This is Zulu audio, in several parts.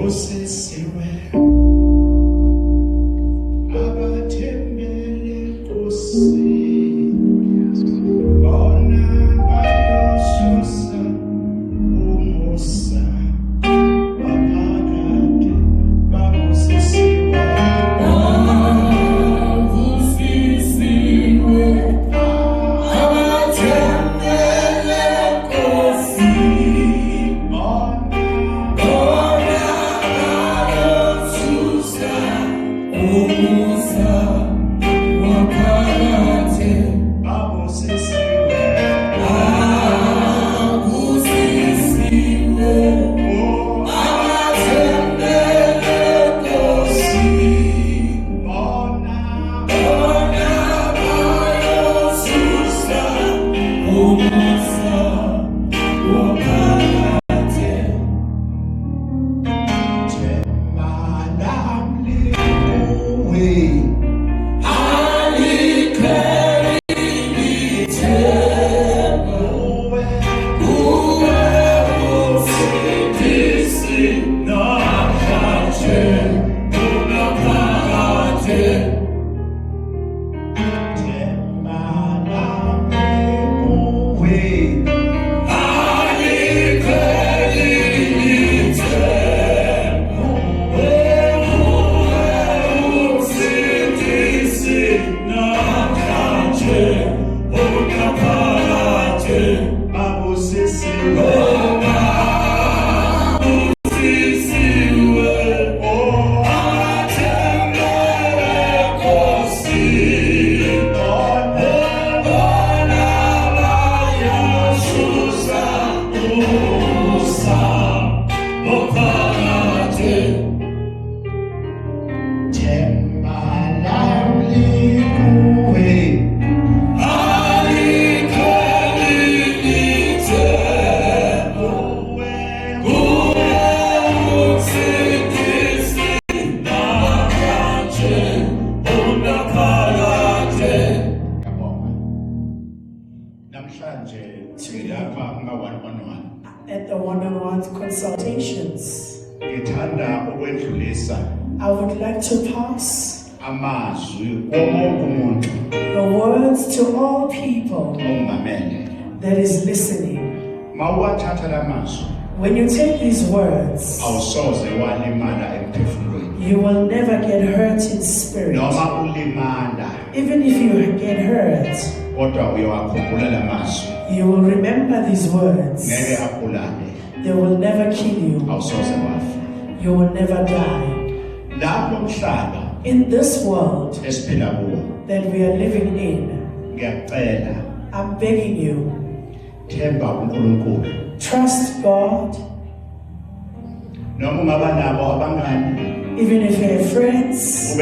Osisiwe abathembele Nkosi bona bayosusa umusa baphakade babusisiwe at the one-on-one consultations. I would like to pass the words to all people that is listening. When you take these words, you will never get hurt in spirit. Even if you get hurt, you will remember these words. They will never kill you. You will never die. In this world that we are living in, I'm begging you, trust God. Even if you have friends,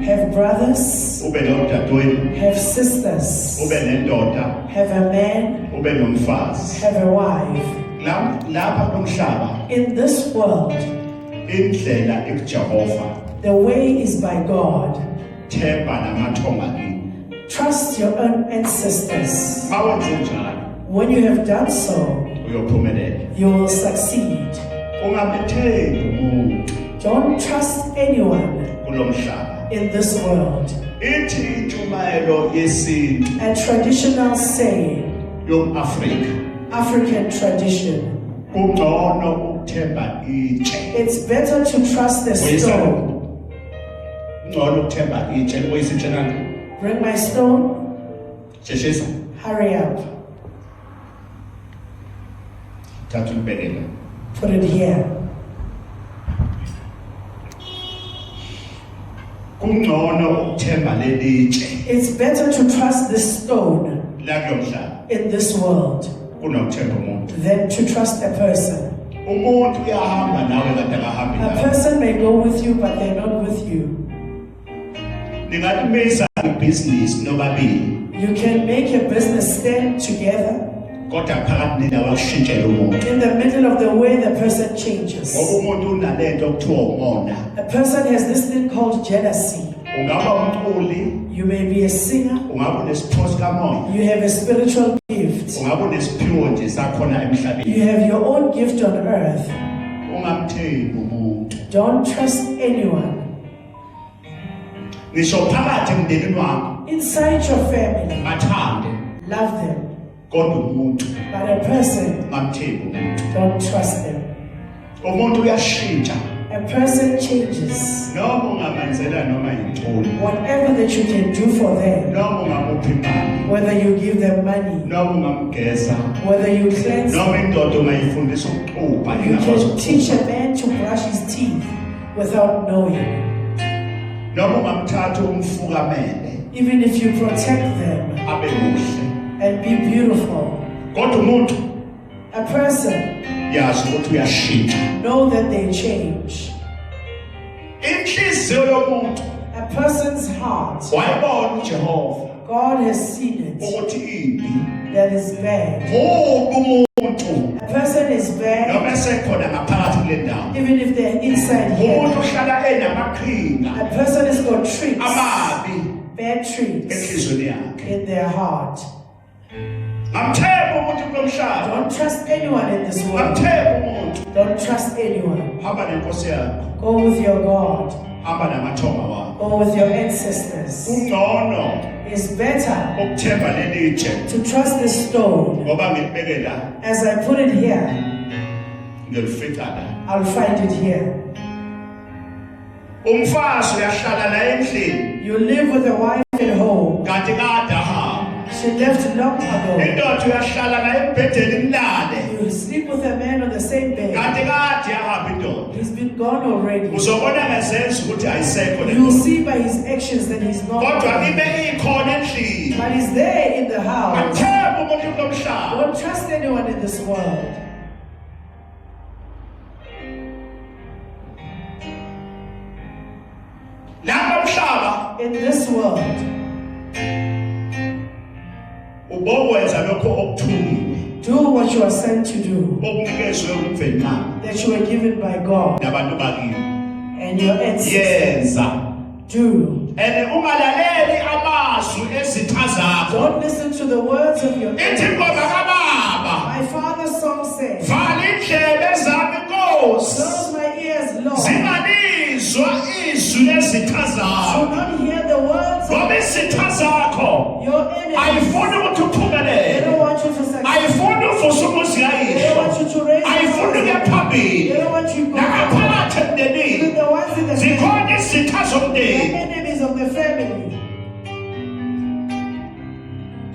have brothers, have sisters, have a man, have a wife. In this world, the way is by God. Trust your own ancestors. When you have done so, you will succeed. Don't trust anyone in this world. A traditional saying, African tradition, it's better to trust the stone. Bring my stone. Hurry up. Put it here. It's better to trust the stone in this world than to trust a person. A person may go with you, but they're not with you. You can make your business stand together. In the middle of the way, the person changes. A person has this thing called jealousy. You may be a singer. You have a spiritual gift. You have your own gift on earth. ungamthembi umuntu. Don't trust anyone. Ngisho phakathi emndenini wakho Inside your family, bathande love them. kodwa umuntu But a person, ungamthembi umuntu. don't trust them. Umuntu uyashintsha A person changes. noma ungamenzela noma yintoni, Whatever that you can do for them, noma ungamupha imali, whether you give them money, noma ungamgeza, whether you cleanse them, noma indoda ungayifundisa ukuxubha you ingakwazi can teach ukuxubha, a man to brush his teeth without knowing. noma ungamthatha umfukamele Even if you protect them abe muhle, and be beautiful, kodwa umuntu a person, yazi ukuthi uyashintsha. know that they change. Inhliziyo yomuntu A person's heart, wayibona uJehova God has seen it, ukuthi imbi, that is bad. mubi umuntu A person is bad noma esekhona ngaphakathi kule ndawo, even if they're inside umuntu here. ohlala enamaqhinga A person has got tricks, amabi bad tricks enhliziyweni yakhe. in their heart. Ngamthemba umuntu kulomhlaba, Don't trust anyone in this world. ngamthemba umuntu. Don't trust anyone. Hamba nenkosi yakho, Go with your God. hamba namathonga wakho. Go with your ancestors. Ungcono It's better ukuthemba lelitshe to trust this stone. ngoba ngilibeke la, As I put it here, ngilifika la. I'll find it here. Umfazi uyahlala la endlini, You live with a wife at home. kanti kade ahamba. She left long ago. Indoda uyahlala la embhedeni imlale, You sleep with a man on the same bed. kanti kade ahamba indoda. He's been gone already. Uzobona ngezenzo ukuthi ayisekho le You ndoda, see by his actions that he's not. kodwa ibe ikhona endlini. But he's there in the house. Ngamthemba umuntu kulomhlaba. Don't trust anyone in this world. La komhlaba In this world, ubokwenza lokho okuthuliwe, do what you are sent to do, okunikezwe umveli na that you were given by God nabantu bakini. and your ancestors. Yenza. Do. Ungalaleli amazwi ezitha zakho. Don't listen to the words of your Ithi enemies. ngoba kababa, My father's song says, vala indlebe zami Nkosi, close my ears, Lord. zingalizwa izwi lezitha Do zakho. not hear the words Ngoba of izitha zakho your enemies. ayifuni ukuthi They uphumelele, don't want you to succeed. ayifuni uvuse umuzi They don't kayihlo, want you to raise ayifuni your uye voice. phambili. They don't want you to go. Nakaphakathi emndenini Even the ones in the family, zikhona izitha the zomndeni. enemies of the family.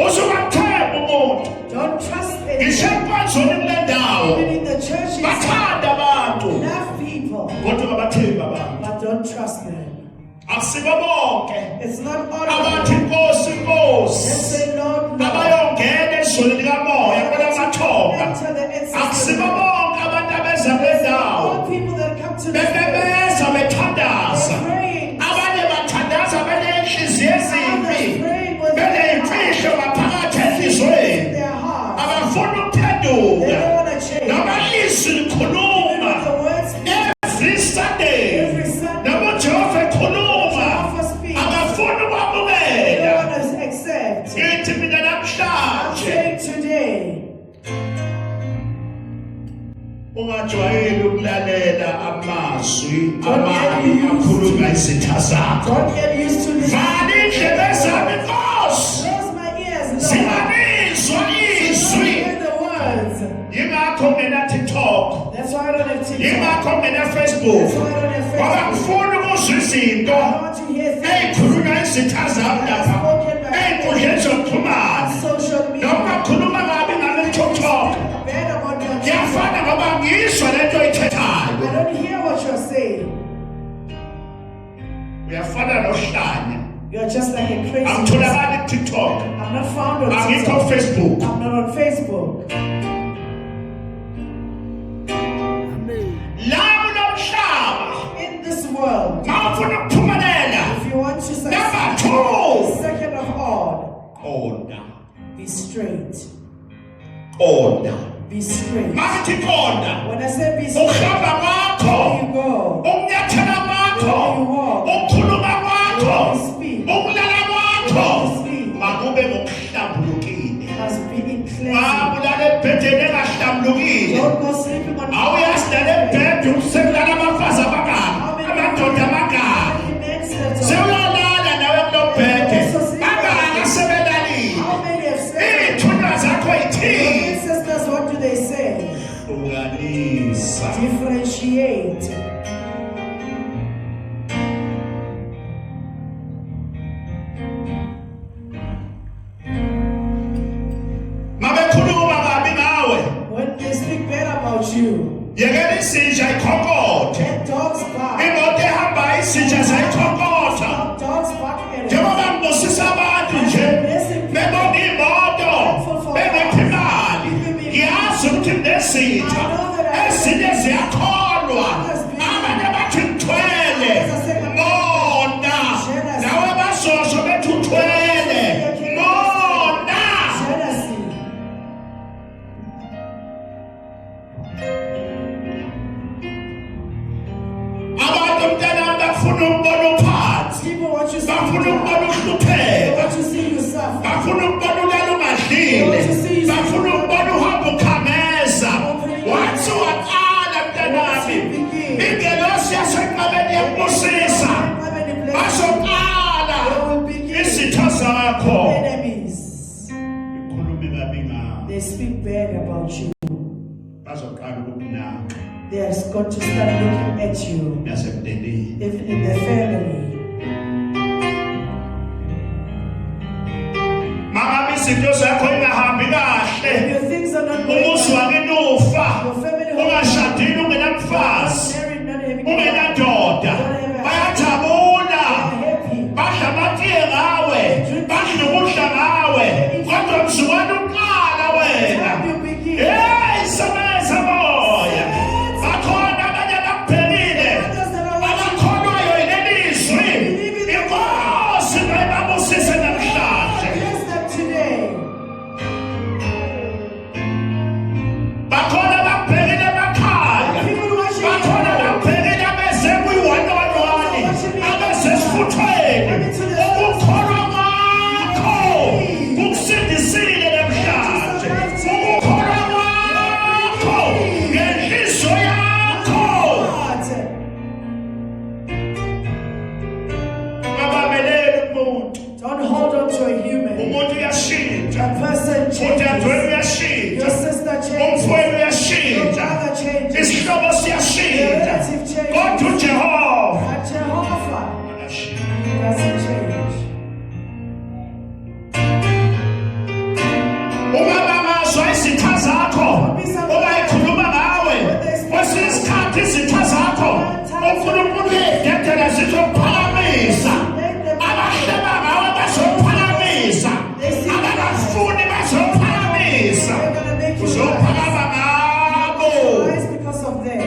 Usukamthemba umuntu, Don't trust anyone. ngisenkonzweni kule ndawo Even in the churches, bathanda abantu love people, kodwa kabathembi abantu. but don't trust them. Akusibo bonke It's not abathi all. Nkosi Let's Nkosi say Lord, Lord. abayongena ezweni likamoya kwelamathonga. Enter the Akusibo ancestors. bonke abantu abeza kwendawo All people that come to the bebeza bethandaza. they're praying. Abanye bathandaza benenhliziyo ezimbi, Others praying with beneyimfihlo ngaphakathi in enhliziyweni, their heart. abafuna They ukuphenduka. don't want to change. Noma izwi Even likhuluma with the words every Sunday, every Sunday, noma uJehova ekhuluma, Jehovah speaks. abafuna They don't ukwamukela. want to accept. Ngithi mina I'm namhlanje saying today, ungajwayeli ukulalela amazwi amabi akhulunywa izitha zakho. don't get used to this. Vala indlebe zami Nkosi, Close my ears, Lord. zingalizwa Don't izwi. hear the words. Yingakho ngena TikTok, That's why I don't have TikTok. yingakho ngena Facebook, That's why I don't have ngoba Facebook. ngifuna ukuzwa izinto I want to hear things ey'khulunywa izitha zami lapha ey'nkundleni zokuxhumana. on social media. Noma khuluma kabi ngami ku-TikTok, Bad about your ngiyafana ngoba ngiyizwa lento oyithethayo. I don't hear what you're saying. Uyafana nohlanya, You're just like a crazy person. angitholakali ku-TikTok, I'm not found on angikho TikTok. Facebook. I'm not on Facebook. La kunomhlaba, In this world, ma ufuna ukuphumelela, if you want to succeed, number 2, second of all, qonda, be straight. qonda. Be straight. Makithi qonda, When I say be straight, ukuhamba where kwakho, you go, ukunyathela kwakho, ukukhuluma kwakho, ukulala kwakho, makube ngokuhlambulukile. must be in cleansing. Ma ulale ebhedeni engahlambulukile, ungalukile. Don't go sleeping on Awuyasidala ebhedi usekulala abafazi abangaka. Amadoda amangaka. Many men slept on. Sewulala nawe kulo bhedi. Bangaka sebelalile. How many have slept? Izithunywa zakho yithini? Ancestors, what do they say? Hlukanisa. Differentiate. Mabekhuluma kabi ngawe. When they speak bad about you, Yekela isitsha ikhokothe. let dogs bark. Imoto ehambayo isitsha sayikhokotha. Dogs bark at Njengoba ngibusisa abantu nje bebona imoto bengiphi imali. Ngiyazi ukuthi nesitsha ezinye ziyakholwa. Abanye bathi ngithwele. Mona. Nawe basosho bethi uthwele. Mona. jealousy. Abantu mntanami bafuna ukubona uphansi. People want you to Bafuna ukubona They uhlupheka. want to see you suffer. Bafuna ukubona ulala ungadlile. Bafuna ukubona uhamba ukhameza. Wathi waqala mntanami. Ingelosi yasenqabeni yakubusisa. Bazoqala izitho zakho. Enemies, Ikhulume kabi ngawe. they speak bad about you. Bazoqala ukukunaka They are going to start looking at you, nasemndenini. even in the family. Mama izinto zakho ingahambi kahle. If your things are not going Umuzi well, wakini ufa. your family Ungashadile not ungenamfazi. married, not having Ungenadoda. Bayajabula. happy. Badla amatiye ngawe. Badla ukudla ngawe. Kodwa mzukwane uqala wena. Time you begin, Hey, sameza moya. Bakhona abanye abakubhekile. others that are watching, Abakholwayo yilelizwi. Inkosi bayibabusise namhlanje. bless them today. Bakhona abakubhekile emakhaya. People watching Bakhona you. abakubhekile abeze kuyiwanwani. Abeze esifuthweni. Ukukholwa kwakho kukusindisile namhlanje. Ukukholwa kwakho ngenhliziyo yakho. God, Ungabameleli umuntu. don't hold on to a human. Umuntu uyashintsha. A person Udadewenu changes. Your uyashintsha. sister changes. Umfowenu Your uyashintsha. brother changes. Isihlobo Your siyashintsha. relative changes. Kodwa uJehova But Jehovah uyashintsha. doesn't change. Uma bangazwa izitha zakho, uma ekhuluma ngawe, kwesinye isikhathi izitha zakho, uNkulunkulu uyededela zizokuphakamisa. Abahleba ngawe bazokuphakamisa. Abangafuni bazokuphakamisa. They're going to make you Uzophakama ngabo. rise because of them.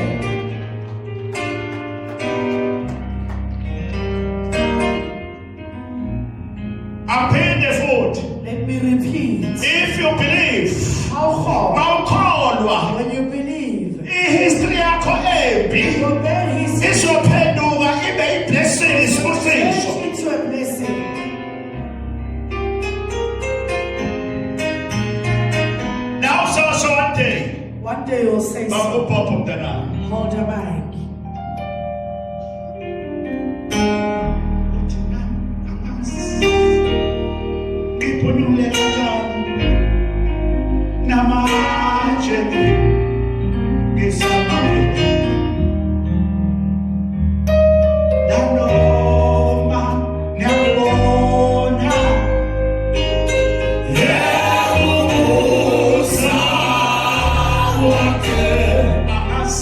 Aphinde futhi. Let me repeat. If you believe, How hard? mawukholwa, When you believe, ihistory yakho embi your bed is izophenduka ibe yiblessing, isibusiso. turned into a blessing. Now so one day, One day you'll say so. bakupopha mntanami. Hold your mic. Iphunule kanjani namanje ngisamile. Nanoma ngiyakubona. Yakubusa wakhe. Amas,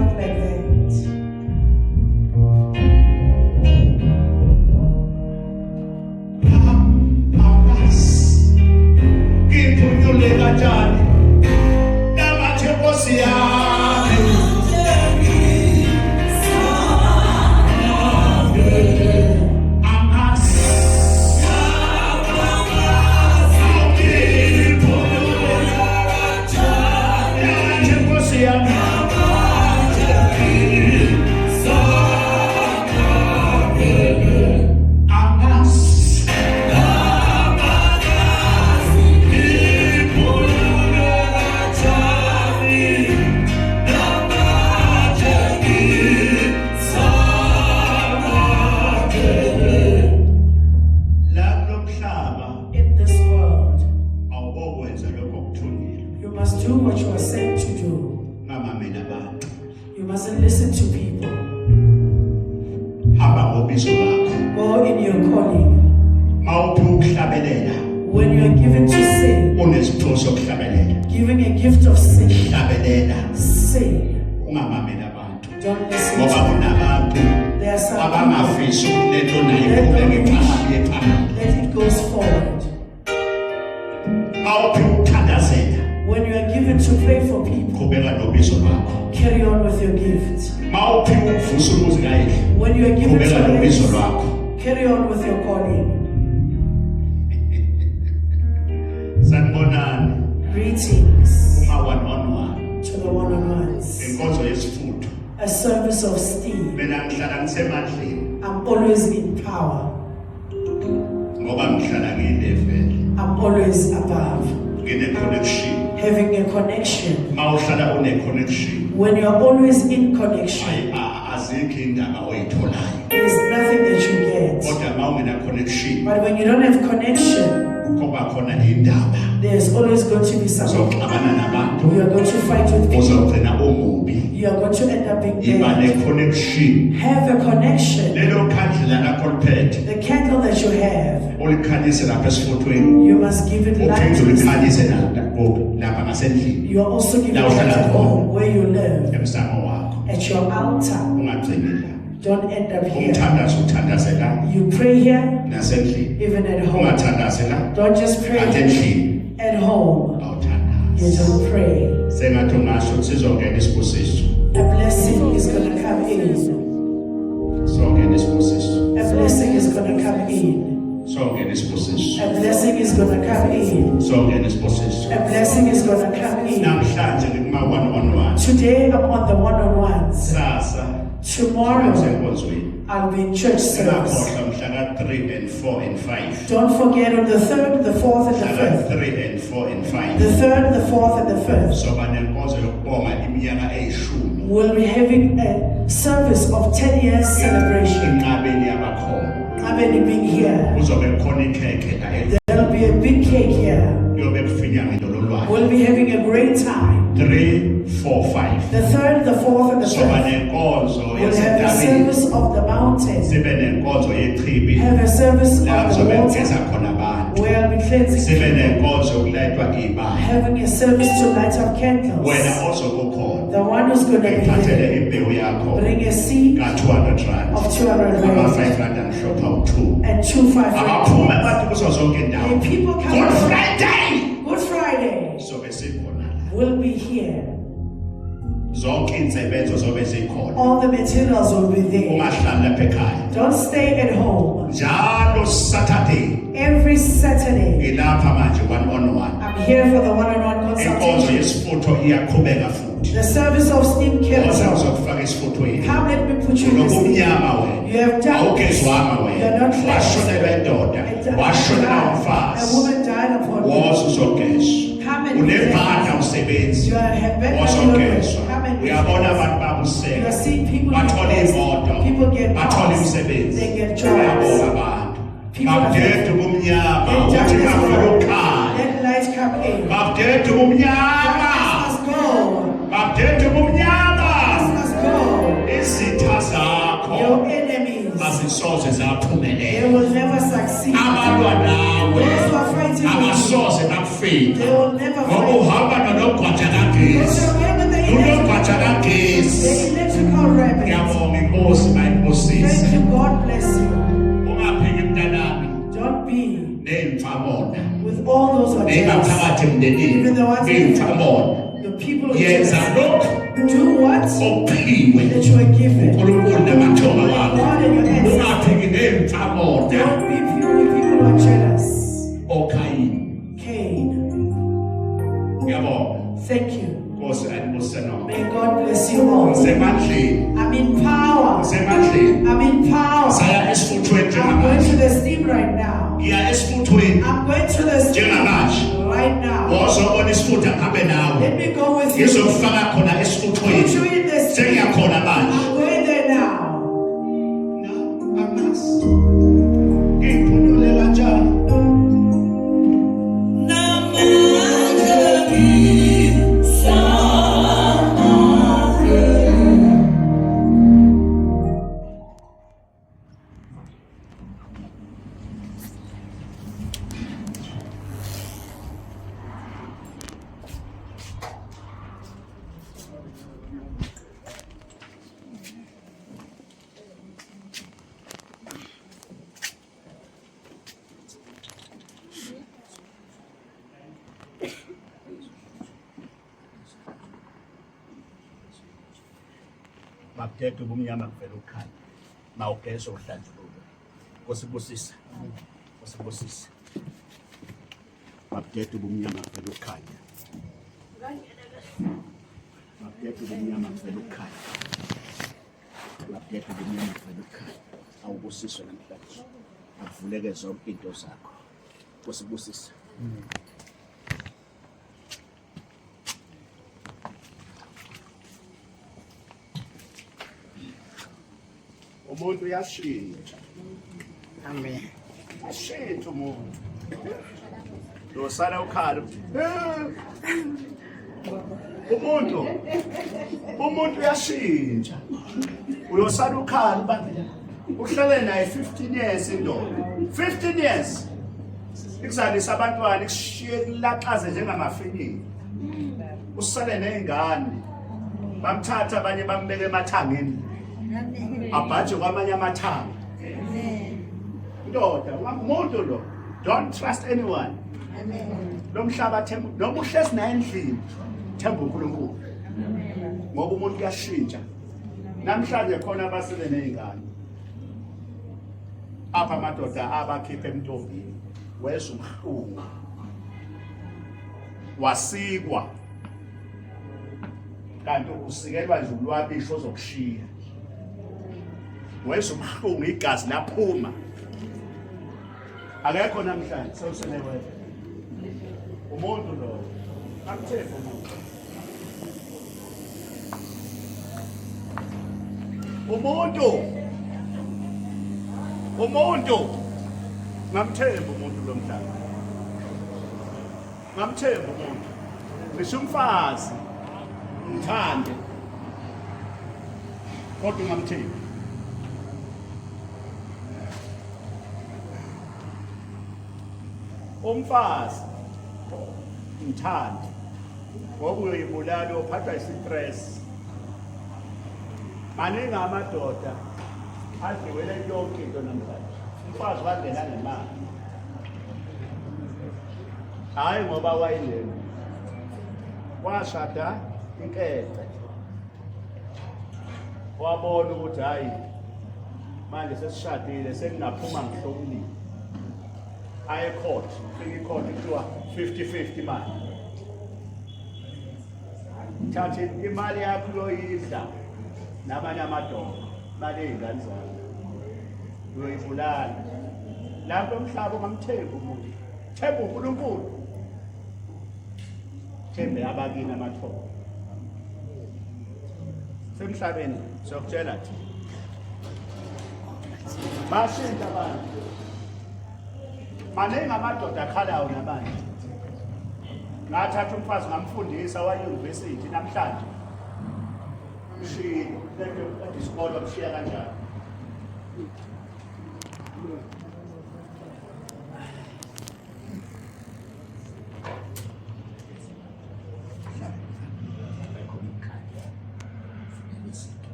not like that. Do what you are sent to do. You mustn't listen to people. Go in your calling. When you are given to sing, giving a gift of sing, sing. Don't listen to them. There are some people that it goes forward. When you are given to pray for people, carry on with your gift. When you are given to raise, carry on with your calling. Greetings to the one-on-ones. A service of steel. I'm always in power. I'm always above. Having a connection. When you are always in connection, there is nothing that you get. But when you don't have connection, there's always going to be something. You are going to fight with people. You are going to end up being bad. Have a connection. The candle that you have, you must give it light. You are also giving light at home where you live. At your altar. Don't end up here. You pray here, even at home. Don't just pray at home. You don't pray. A blessing is going to come in. A blessing is going to come in. A blessing is going to come in. A blessing is going to come in. Today I'm on the one-on-ones. Tomorrow I'll be in church service. 3 and 4 and 5. Don't forget on the 3rd, the 4th and the 5th. 3 and 4 and 5. The 3rd, the 4th and the 5th. We'll be having a service of 10 years celebration. I've been being here. There'll be a big cake here. We'll be having a great time. 3, 4, 5. The 3rd, the 4th and the 5th. We'll have a service of the mountain. Have a service of the water where I'll be cleansing people. Having a service to light up candles. The one who's going to be here, bring a seed of 200 rand and 2 500. And people come Good Friday. Good Friday. We'll be here. All the materials will be there. Don't stay at home. Every Saturday, I'm here for the one-on-one consultation. The service of steam carries on. Come, let me put you in this thing. You have done this. You are not blessed. A woman died upon you. Come and be blessed. You have better. Come and be blessed. You are seeing people get blessed. People get jobs. They get jobs. People are faithful. Let light come in. Darkness must go. Darkness must go. Your enemies, they will never succeed. Those who are fighting with you, they will never fight. Those who are with the Lulogwaja kagesi. the electrical rabbit. Ngiyabonga inkosi mayibusise. Thank you, God bless you. Ungaphiki mntanami Don't be nemfamona. with all those who are jealous. Nengaphakathi emndenini. Even the ones Nemfamona. the people who are Yenza jealous. lokho Do what ophiwe. that you are given. uNkulunkulu namathonga wakho. God and your ancestors. Ungaphiki nemfamona. Don't be with people who are jealous. Okhayini. Cain. Ngiyabonga. Thank you. Nkosi ayibusise noma. May God bless you all. Semandleni. I'm in power. Semandleni. I'm in power. Saya esifuthweni I'm going njengamanje. to the steam right now. Ngiya esifuthweni I'm going to the steam njengamanje. right now. Wozobona isifutho ngihambe nawe. Let me go with you. Ngizokufaka khona Put you esifuthweni. in the steam. Sengiyakhona manje. I'm going there now. No, amazi. Ngiphunyule kanjani? Mabudede ubumnyama kuvela ukhanya. Mawugeza uhlanjululo. Nkosibusisa. Nkosibusisa. Mabudede ubumnyama kuvela ukhanya. Mabudede ubumnyama kuvela ukhanya. Mabudede ubumnyama kuvela ukhanya. Awubusiswe namhlanje. Avuleke zonke into zakho. Nkosibusisa. Umuntu uyashintsha. Amen. Ashintsha umuntu. Losana ukhala. Umuntu uyashintsha. Uyosala ukhala bathi uhlele naye 15 years indoda. 15 years. Ikuzalisa abantwana ikushiye kulaxaze njengamafenini. Usale nezingane. Bamthatha abanye bambeke emathangeni. Abhaje kwamanye amathanga. Ndoda, umuntu lo. Don't trust anyone. Lo mhlaba themba, noma uhlezi naye endlini, themba uNkulunkulu. Ngoba umuntu uyashintsha. Namhlanje khona abasele nezingane. Apha amadoda abakhipha emntombini. Weza umhlungu. Wasikwa. Kanti usikelwa nje ulwabisho ozokushiya. Weza umhlungu igazi laphuma. Akekho namhlanje sewusenewe. Umuntu lo akuthemba umuntu ngamthemba umuntu lo mhlaba. Ngamthemba umuntu. Ngisho umfazi ngithande. Kodwa ngamthemba. Umfazi ngithanda ngoba uyibulala uphathwa istress. Maningi amadoda adliwele yonke into namhlanje. Umfazi wangena ngemali. Hayi ngoba wayilena. Washada inkece. Wabona ukuthi hayi manje sesishadile senginaphuma ngihlomile. Aye court, fika court kuthiwa 50-50 manje. Thatha imali yakho uyoyidla nabanye amadoda, imali ey'ngane zakho. Uyoyibulala. Lapho emhlaba ungamthembi umuntu. Themba uNkulunkulu. Thembe abakini amathongo. Semhlabeni sokutshela thi. Bashintsha abantu. Maningi amadoda akhalayo nabanye. Ngathatha umfazi ngamfundisa wayeyunivesithi namhlanje. Mshiyile, lento isikole mshiya kanjani.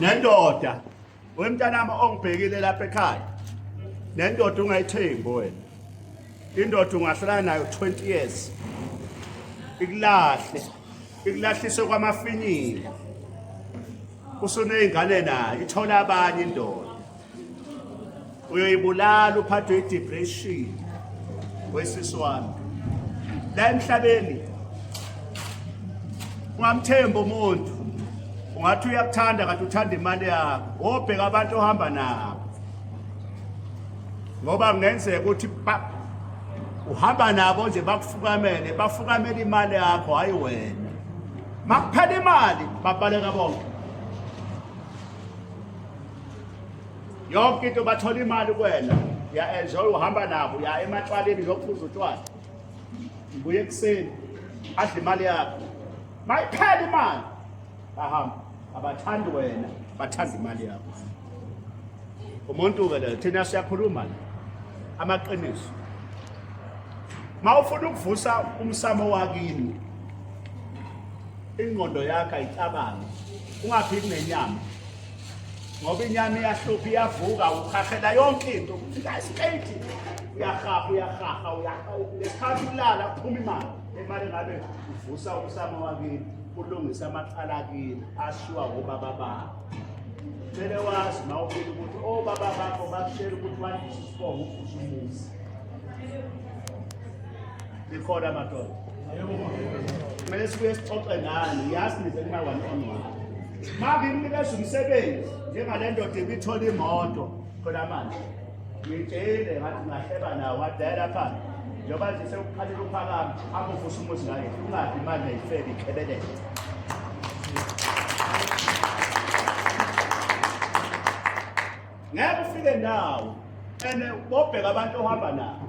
nendoda wemntanami ongibhekile lapha ekhaya nendoda ungayithembi wena indoda ungahlala nayo 20 years ikulahlise kwamafinyila usuneyingane nayo ithola abanye indoda uyoyibulala uphathwe depression wesisi wami la emhlabeni ungamthemba umuntu ungathi uyakuthanda kanti uthanda imali yakho obheka abantu ohamba nabo ngoba kungenzeka ukuthi uhamba nabo nje bafukamele imali yakho hayi wena makuphela imali babaleka bonke yonke into bathola imali kuwena ya enjoy uhamba nabo ya ematshwaleni yokuphuza utshwala ubuye ekuseni adla imali yakho mayiphela imali bahamba abathandi wena bathanda imali yakho umuntu-ke le thina siyakhuluma la amaqiniso mawufuna ukuvusa umsamo wakini ingqondo yakho ayicabange ungaphiki nenyama ngoba inyama iyahlupha iyavuka ukhahlela yonke into straight uyahaha lesikhathi kulala kuphuma imali ngabe uvusa umsamo wakini ulungisa amaqala akini ashiwa obaba bakho kumele wazi mawufika ukuthi obaba bakho bakushela ukuthi wandise isibongo uvusa umuzi likhona madoda kumele sibuye sixoxe ngani yazi nize kuma-1 on 1 manginikeza umsebenzi njengale ndoda ibithola imoto khona manje ngitshele ngathi ngahleba nawo wadala phansi njengoba nje sekukhalela uphakama akuvusa umuzi ngayo ungabi imali nayifele ikhelelele ngeke ufike ndawo ene bobheka abantu ohamba nabo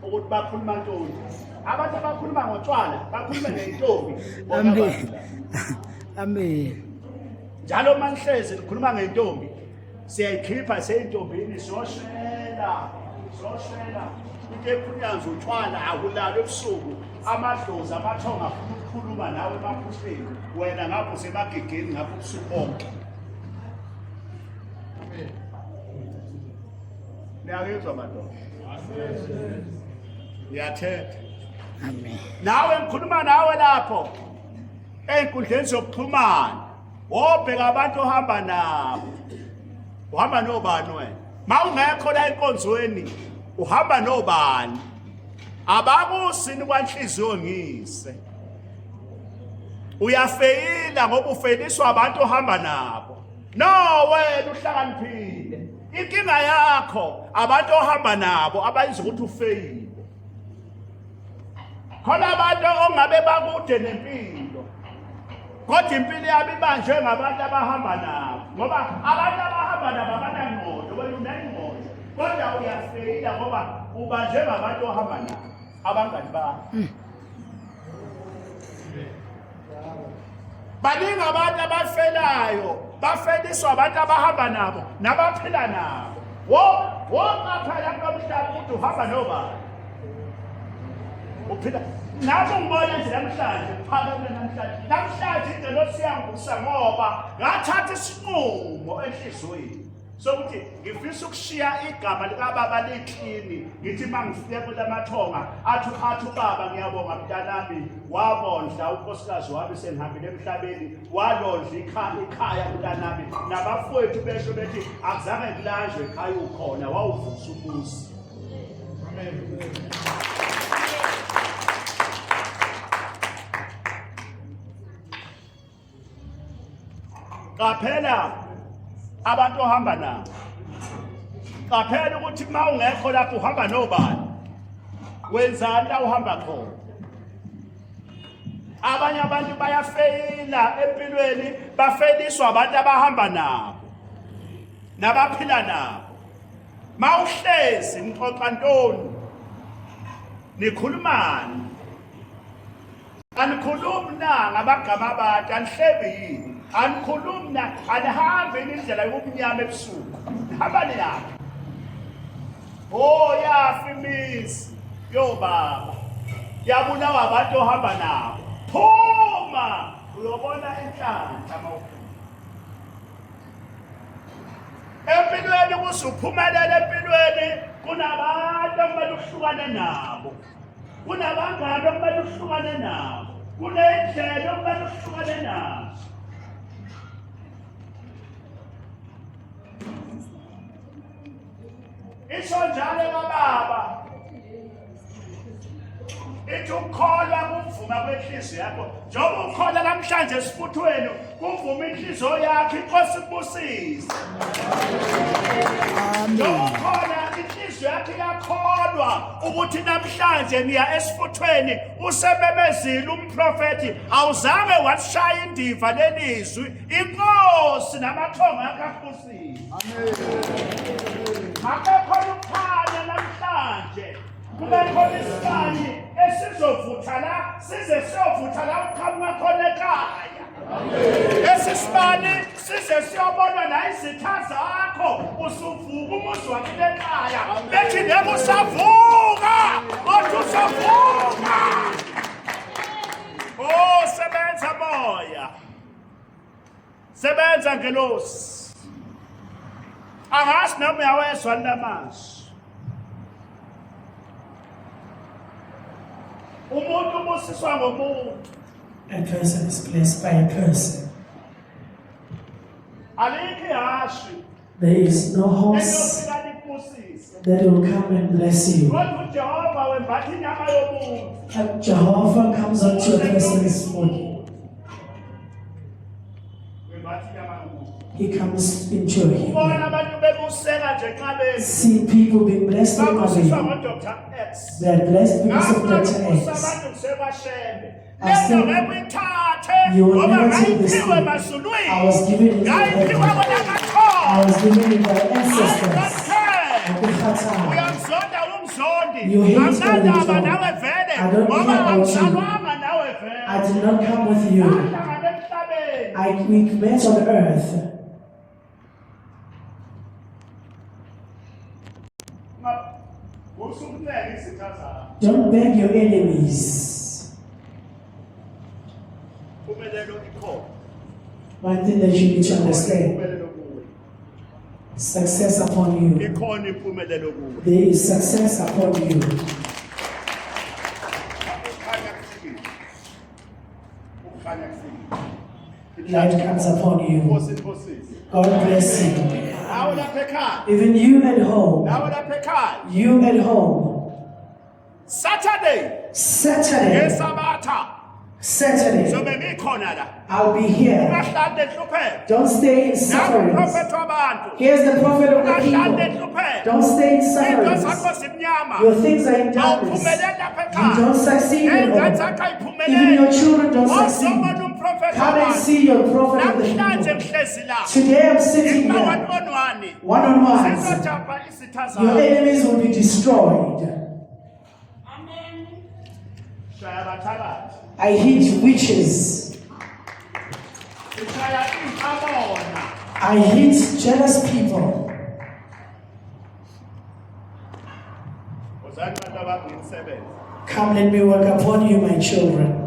ukuthi bakhuluma ntoni abantu abakhuluma ngotshwala bakhuluma ngentombi Amen. njalo manihlezi likhuluma ngentombi siyayikhipha seyintombini soshela into ephunyanza utshwala akulala ebusuku amadlozi amathonga afuna ukukhuluma nawe emaphusheni wena ngapho semagegeni ngapho ubusuku bonke niyakuzwa madoda ngiyathetha Amen. nawe ngikhuluma nawe lapho ey'nkundleni zokuxhumana wobheka abantu ohamba nabo uhamba nobani wena ma ungekho la enkonzweni uhamba nobani abakusini kwanhliziyo ngise uyafeyila ngoba ufeliswa abantu ohamba nabo no wena uhlakaniphile inkinga yakho abantu ohamba nabo abayiza ukuthi ufeyile khona abantu ongabe bakude nempilo kodwa impilo yabo ibanjwe ngabantu abahamba nabo ngoba abantu abahamba nabo abanangqondo wena unengqondo kodwa uyafeyila ngoba ubanjwe ngabantu ohamba nabo abangani bakho baningi abantu abafelayo bafeliswa abantu abahamba nabo nabaphila nabo woqaphela komhlaba ukuthi uhamba nobani uphila nabo ngibona nje namhlanje phakeme namhlanje into losiyangusa ngoba ngathatha isinqumo enhlizweni sokuthi ngifisa ukushiya igama likababa liklini ngithi mangifike kulamathonga athi ubaba ngiyabonga mntanami wabondla unkosikazi wami senihambile emhlabeni walondla ikhaya mntanami nabafowethu besho bethi akuzange kulanjwe ekhaya ukhona wawuvusa umuzi amen qaphela abantu ohamba nabo qaphela ukuthi uma ungekho lapho uhamba nobani wenzani la uhamba khona abanye abantu bayafeyila empilweni bafeliswa abantu abahamba nabo nabaphila nabo mawuhlezi nixoxa ntoni nikhulumani anikhulumi na ngamagama abantu anihlebi yini anikhulumi na anihambe indlela yobumnyama ebusuku hamba niyaphi yafi imizi yobaba yabulawa abantu ohamba nabo phuma uyobona inhlanhla mawuphuma Empilweni kusuphumelela empilweni kunabantu okumele uhlukane nabo. Kunabangani okumele uhlukane nabo. Kunendlela okumele uhlukane nabo. Isho njalo kababa. Ithi ukholwa kuvuma kwenhliziyo yakho. Njengoba ukholwa namhlanje esifuthweni, kuvuma inhliziyo yakho inkosi ibusise. Njengoba ukholwa inhliziyo yakho iyakholwa ukuthi namhlanje niya esifuthweni usebemezile umprofeti awuzange washaya indiva lelizwi inkosi namathongo yakho akubusise. Akekho ukukhanya namhlanje. Kubekhona isibani esizovutha la size siyovutha la uqhamuka khona ekhaya. Esisibani size siyobona la izitha zakho usuvuka umuzi wakhe ekhaya bethi neke usavuka kodwa usavuka. Oh sebenza moya, sebenza ngelosi. Angazi noma uyawezwa lamazwi. Umuntu ubusiswa ngomuntu. A person is blessed by a person. Alikho ihashi There is no horse ezofika likubusise. that will come and bless you. Kodwa uJehova wembatha inyama yomuntu. And Jehovah comes unto a person's body. Wembatha inyama yomuntu. He comes into your Ubona human. abantu bebuseka nje xa bezi. See people being blessed because Babusiswa of you. ngoDr. X. They are blessed because of Ngapha Dr. kubusa X. abantu kusebashembe. I Lento said, ngekuyithathe you will ngoba never take this ngayiphiwe thing. emasulwini. I was given it in Ngayiphiwe heaven. bonakathola. I was given it by ancestors. Uyamzonda umzondi. You hate Anginandaba when you nawe talk. vele. I don't Ngoba care about you. angizalwanga nawe vele. I did not come with you. Sahlangana emhlabeni. We met on earth. Usukunene izitha zakho. Don't beg your enemies. Impumelelo ikhona. One thing that you need to understand, Impumelelo kuwe. success upon you. Ikhona impumelelo kuwe. There is success upon you. Ukukhanya kufikile. Ukukhanya kufikile. Light comes upon you. Inkosi inkosisi. God bless you. Nawe lapha ekhaya. Even you at home. Nawe lapha ekhaya. You at home. Saturday. Saturday. Ngesabatha. Saturday. Zobe ngikhona la. I'll be here. Ungahlali ehlupheka. Don't stay in Nawe sufferings. uprofethi wabantu. Here's the prophet of the Ungahlali people. ehlupheka. Don't stay in Into sufferings. zakho zimnyama. Your things are in darkness. Awuphumeleli lapha You ekhaya. don't succeed at Ey'ngane home. zakho Even your ayiphumeleli. children don't Wozobona succeed. umprofethi Come and wabantu. see your prophet of the Namhlanje people. ngihlezi la. Today I'm sitting Ima here. one-on-one. One on one. Sizojabha izitha Your zakho. enemies will be destroyed. Shaya abathakathi. I hate witches. Shaya inhlabona. I hate jealous people. Wozani abantu abangumsebenzi. Come, let me work upon you, my children.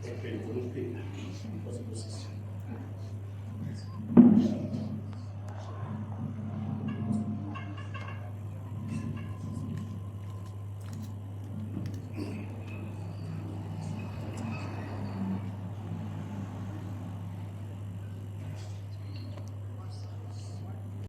Okay,